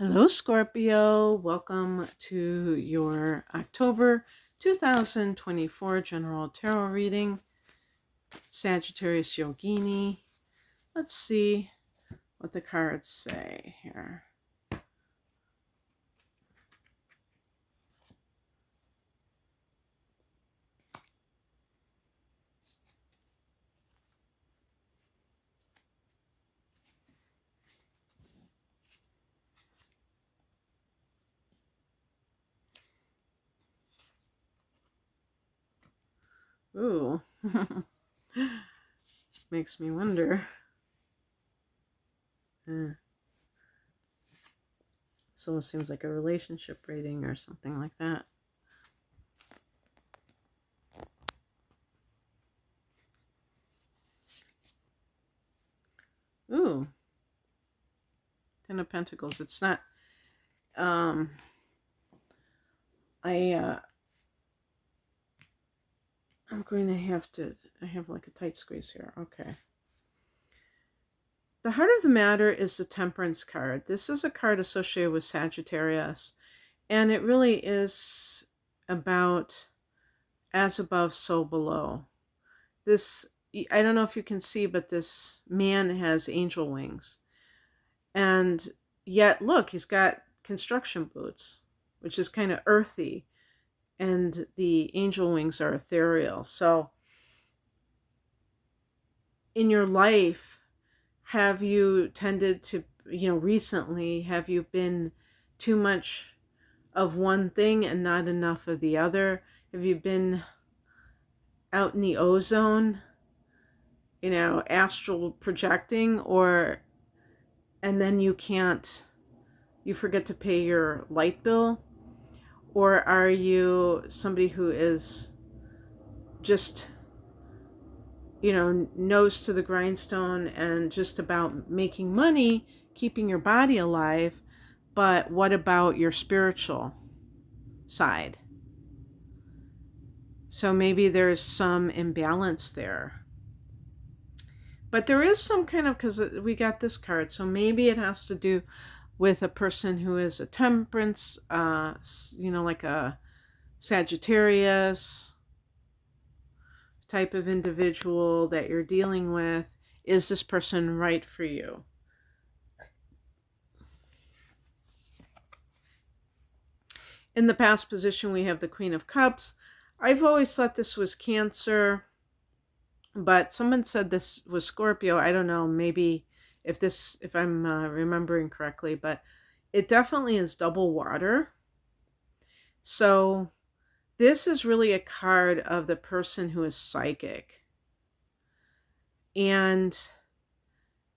Hello, Scorpio. Welcome to your October 2024 General Tarot reading. Sagittarius Yogini. Let's see what the cards say here. Ooh. Makes me wonder. This almost seems like a relationship reading or something like that. Ooh. Ten of Pentacles. It's not... I'm going to have to... I have like a tight squeeze here. Okay. The heart of the matter is the Temperance card. This is a card associated with Sagittarius, and it really is about as above, so below. This, I don't know if you can see, but this man has angel wings. And yet, look, he's got construction boots, which is kind of earthy, and the angel wings are ethereal. So in your life, have you tended to, recently, have you been too much of one thing and not enough of the other? Have you been out in the ozone, astral projecting, and then you forget to pay your light bill? Or are you somebody who is just, nose to the grindstone and just about making money, keeping your body alive, but what about your spiritual side? So maybe there's some imbalance there. But there is some kind of, because we got this card, so maybe it has to do with a person who is a Temperance, like a Sagittarius type of individual that you're dealing with. Is this person right for you? In the past position, we have the Queen of Cups. I've always thought this was Cancer, but someone said this was Scorpio. I don't know, maybe if I'm remembering correctly, but it definitely is double water. So this is really a card of the person who is psychic. And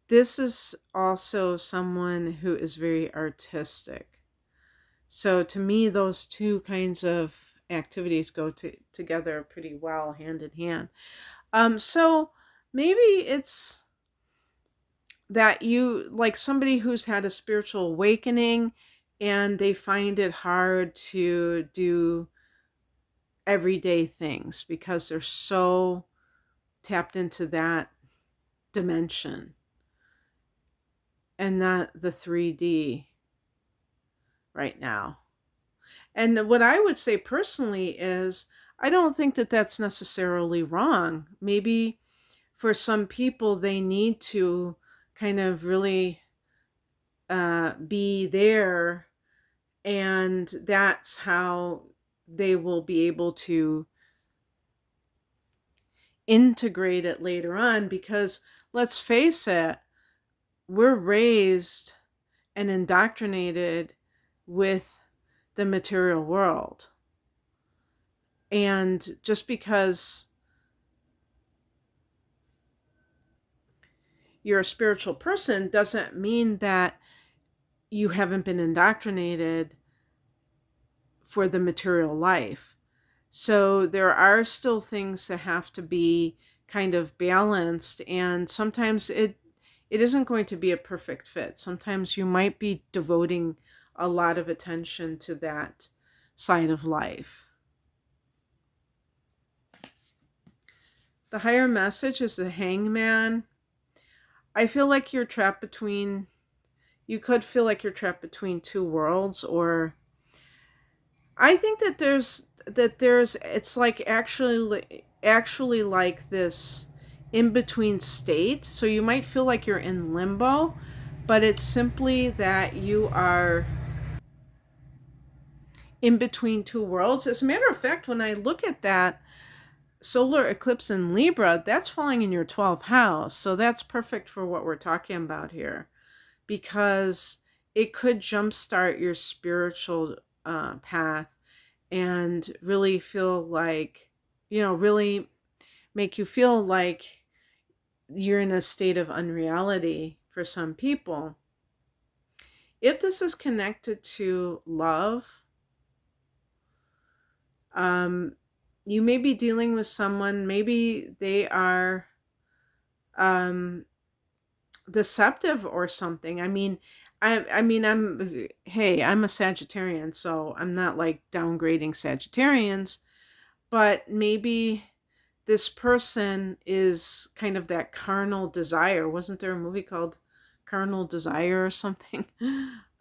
this is also someone who is very artistic. So to me, those two kinds of activities go together pretty well, hand in hand. So maybe it's that you, like somebody who's had a spiritual awakening and they find it hard to do everyday things because they're so tapped into that dimension and not the 3D right now. And what I would say personally is I don't think that that's necessarily wrong. Maybe for some people, they need to kind of really be there, and that's how they will be able to integrate it later on, because let's face it, we're raised and indoctrinated with the material world. And just because you're a spiritual person doesn't mean that you haven't been indoctrinated for the material life. So there are still things that have to be kind of balanced, and sometimes it isn't going to be a perfect fit. Sometimes you might be devoting a lot of attention to that side of life. The higher message is the Hangman. I feel like you're trapped between You could feel like you're trapped between two worlds, or I think that there's it's like actually like this in between state. So you might feel like you're in limbo, but it's simply that you are in between two worlds. As a matter of fact, when I look at that solar eclipse in Libra, that's falling in your 12th house. So that's perfect for what we're talking about here, because it could jumpstart your spiritual path and really feel like, really make you feel like you're in a state of unreality for some people. If this is connected to love, um, you may be dealing with someone, maybe they are um, deceptive or something. I'm a Sagittarian, so I'm not like downgrading Sagittarians, but maybe this person is kind of that carnal desire. Wasn't there a movie called Carnal Desire or something?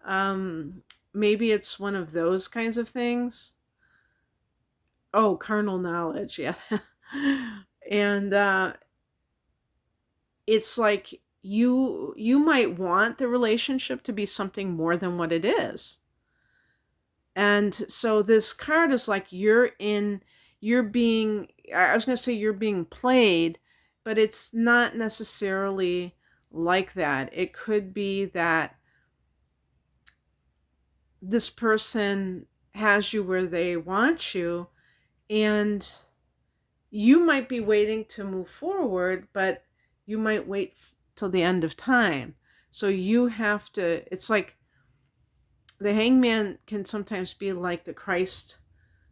um, Maybe it's one of those kinds of things. Oh, carnal knowledge, yeah. And it's like you might want the relationship to be something more than what it is. And so this card is like you're being, I was going to say you're being played, but it's not necessarily like that. It could be that this person has you where they want you, and you might be waiting to move forward, but you might wait till the end of time. So you have to, it's like the hangman can sometimes be like the Christ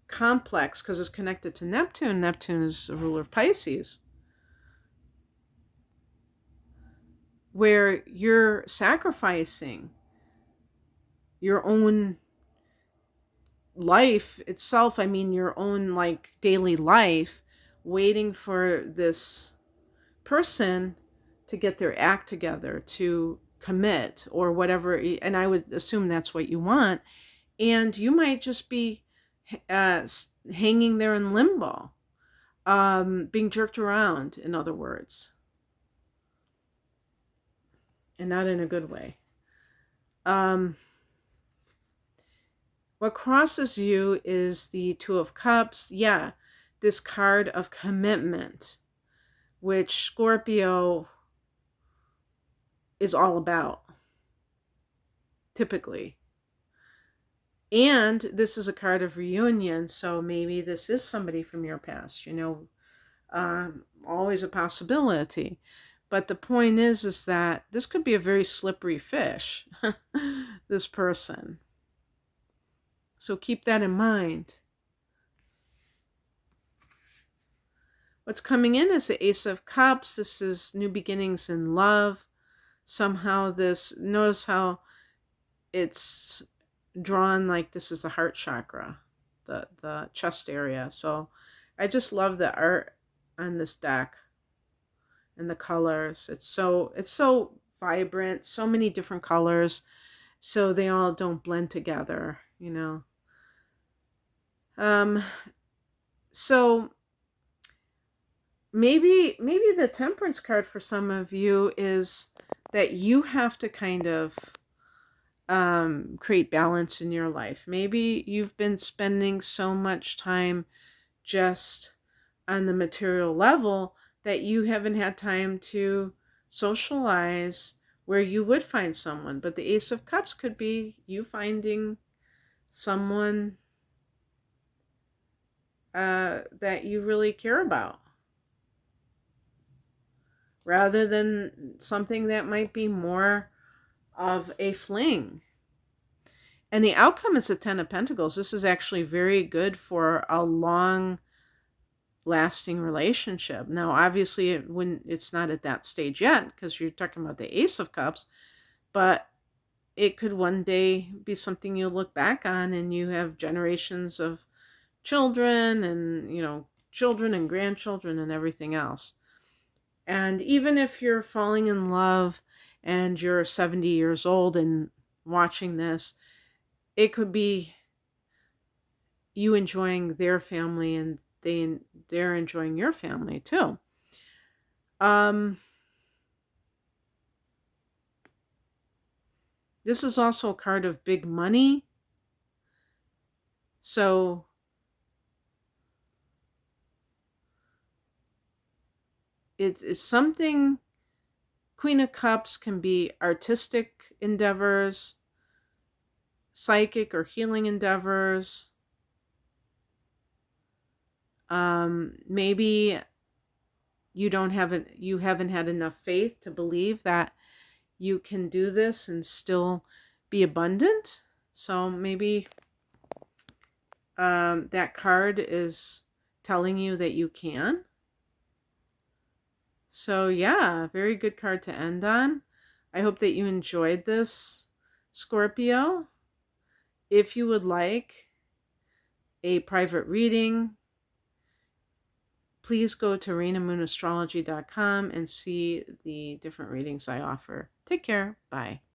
complex because it's connected to Neptune. Neptune is a ruler of Pisces, where you're sacrificing your own life itself. I mean, your own like daily life, waiting for this person to get their act together, to commit or whatever. And I would assume that's what you want. And you might just be hanging there in limbo, being jerked around, in other words, and not in a good way. Um, what crosses you is the Two of Cups. Yeah, this card of commitment, which Scorpio is all about, typically. And this is a card of reunion, so maybe this is somebody from your past, always a possibility. But the point is that this could be a very slippery fish, this person. So keep that in mind. What's coming in is the Ace of Cups. This is new beginnings in love. Somehow notice how it's drawn like this is the heart chakra, the chest area. So I just love the art on this deck and the colors. It's so vibrant, so many different colors, so they all don't blend together. Um so maybe the temperance card for some of you is that you have to kind of create balance in your life. Maybe you've been spending so much time just on the material level that you haven't had time to socialize where you would find someone. But the Ace of Cups could be you finding someone that you really care about, rather than something that might be more of a fling. And the outcome is the Ten of Pentacles. This is actually very good for a long lasting relationship. Now, obviously, it's not at that stage yet because you're talking about the Ace of Cups, but it could one day be something you look back on and you have generations of children and, children and grandchildren and everything else. And even if you're falling in love and you're 70 years old and watching this, it could be you enjoying their family and they're enjoying your family too. Um, this is also a card of big money. So it's something. Queen of Cups can be artistic endeavors, psychic or healing endeavors. Maybe you haven't had enough faith to believe that you can do this and still be abundant. So maybe that card is telling you that you can. So yeah, very good card to end on. I hope that you enjoyed this, Scorpio. If you would like a private reading, please go to rainandmoonastrology.com and see the different readings I offer. Take care. Bye.